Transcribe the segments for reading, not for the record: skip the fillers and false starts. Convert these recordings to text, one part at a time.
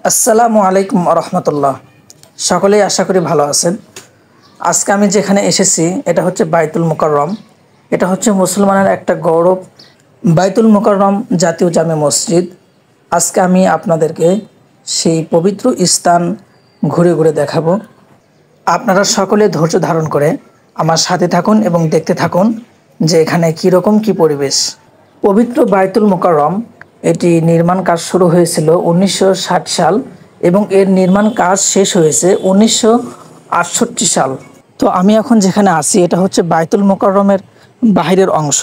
আসসালামু আলাইকুম রহমতুল্লাহ। সকলেই আশা করি ভালো আছেন। আজকে আমি যেখানে এসেছি এটা হচ্ছে বাইতুল মুকাররম। এটা হচ্ছে মুসলমানের একটা গৌরব, বাইতুল মুকাররম জাতীয় জামে মসজিদ। আজকে আমি আপনাদেরকে সেই পবিত্র স্থান ঘুরে ঘুরে দেখাবো। আপনারা সকলে ধৈর্য ধারণ করে আমার সাথে থাকুন এবং দেখতে থাকুন যে এখানে কীরকম কী পরিবেশ। পবিত্র বাইতুল মুকাররম এটি নির্মাণ কাজ শুরু হয়েছিল 1960 সাল এবং এর নির্মাণ কাজ শেষ হয়েছে 1968 সাল। তো আমি এখন যেখানে আছি এটা হচ্ছে বাইতুল মুকাররমের বাহিরের অংশ।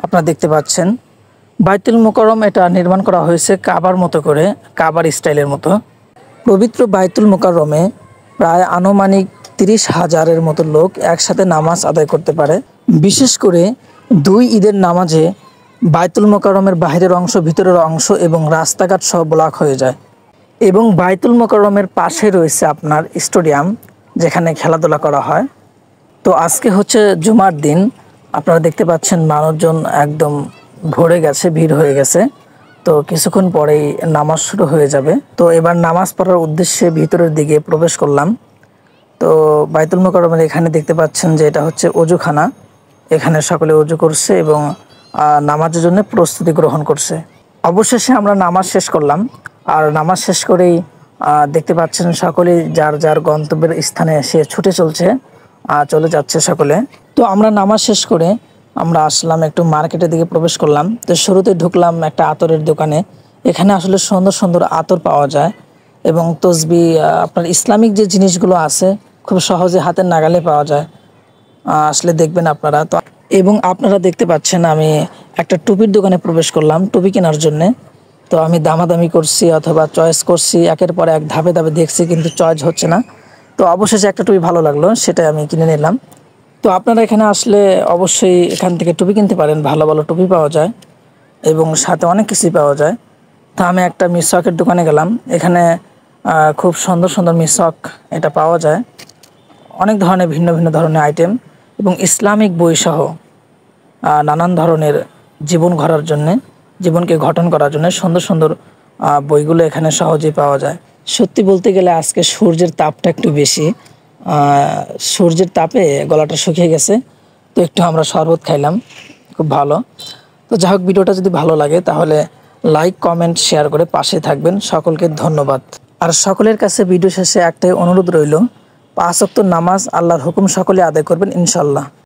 আপনারা দেখতে পাচ্ছেন বাইতুল মুকাররম এটা নির্মাণ করা হয়েছে কাবার মতো করে, কাবার স্টাইলের মতো। পবিত্র বাইতুল মুকাররমে প্রায় আনুমানিক 30,000-এর মতো লোক একসাথে নামাজ আদায় করতে পারে। বিশেষ করে দুই ঈদের নামাজে বাইতুল মুকাররমের বাহিরের অংশ, ভিতরের অংশ এবং রাস্তাঘাট সব ব্লক হয়ে যায়। এবং বাইতুল মুকাররমের পাশে রয়েছে আপনার স্টেডিয়াম, যেখানে খেলাধুলা করা হয়। তো আজকে হচ্ছে জুমার দিন, আপনারা দেখতে পাচ্ছেন মানুষজন একদম ভরে গেছে, ভিড় হয়ে গেছে। তো কিছুক্ষণ পরেই নামাজ শুরু হয়ে যাবে। তো এবার নামাজ পড়ার উদ্দেশ্যে ভিতরের দিকে প্রবেশ করলাম। তো বাইতুল মুকাররমের এখানে দেখতে পাচ্ছেন যে এটা হচ্ছে অজুখানা। এখানে সকলে অজু করছে এবং নামাজের জন্য প্রস্তুতি গ্রহণ করছে। অবশেষে আমরা নামাজ শেষ করলাম। আর নামাজ শেষ করেই দেখতে পাচ্ছেন সকলেই যার যার গন্তব্যের স্থানে সে ছুটে চলে যাচ্ছে সকলে। তো আমরা নামাজ শেষ করে আমরা আসলাম একটু মার্কেটের দিকে প্রবেশ করলাম। তো শুরুতে ঢুকলাম একটা আতরের দোকানে। এখানে আসলে সুন্দর সুন্দর আতর পাওয়া যায় এবং তসবি, আপনার ইসলামিক যে জিনিসগুলো আছে খুব সহজে হাতের নাগালে পাওয়া যায়। আসলে দেখবেন আপনারা। তো এবং আপনারা দেখতে পাচ্ছেন আমি একটা টুপির দোকানে প্রবেশ করলাম টুপি কেনার জন্যে। তো আমি দামাদামি করছি অথবা চয়েস করছি, একের পর এক ধাপে ধাপে দেখছি, কিন্তু চয়েস হচ্ছে না। তো অবশেষে একটা টুপি ভালো লাগলো, সেটাই আমি কিনে নিলাম। তো আপনারা এখানে আসলে অবশ্যই এখান থেকে টুপি কিনতে পারেন, ভালো ভালো টুপি পাওয়া যায় এবং সাথে অনেক কিছুই পাওয়া যায়। তো আমি একটা মিসওয়াকের দোকানে গেলাম। এখানে খুব সুন্দর সুন্দর মিসওয়াক এটা পাওয়া যায়, অনেক ধরনের ভিন্ন ভিন্ন ধরনের আইটেম এবং ইসলামিক বইসহ নানান ধরনের জীবন গড়ার জন্যে, জীবনকে গঠন করার জন্য সুন্দর সুন্দর বইগুলো এখানে সহজেই পাওয়া যায়। সত্যি বলতে গেলে আজকে সূর্যের তাপটা একটু বেশি, সূর্যের তাপে গলাটা শুকিয়ে গেছে। তো একটু আমরা শরবত খাইলাম, খুব ভালো। তো যাই হোক, ভিডিওটা যদি ভালো লাগে তাহলে লাইক, কমেন্ট, শেয়ার করে পাশে থাকবেন। সকলকে ধন্যবাদ। আর সকলের কাছে ভিডিও শেষে একটাই অনুরোধ রইল, 5 ওয়াক্ত নামাজ আল্লাহর হুকুম সকলে আদায় করবেন ইনশাল্লাহ।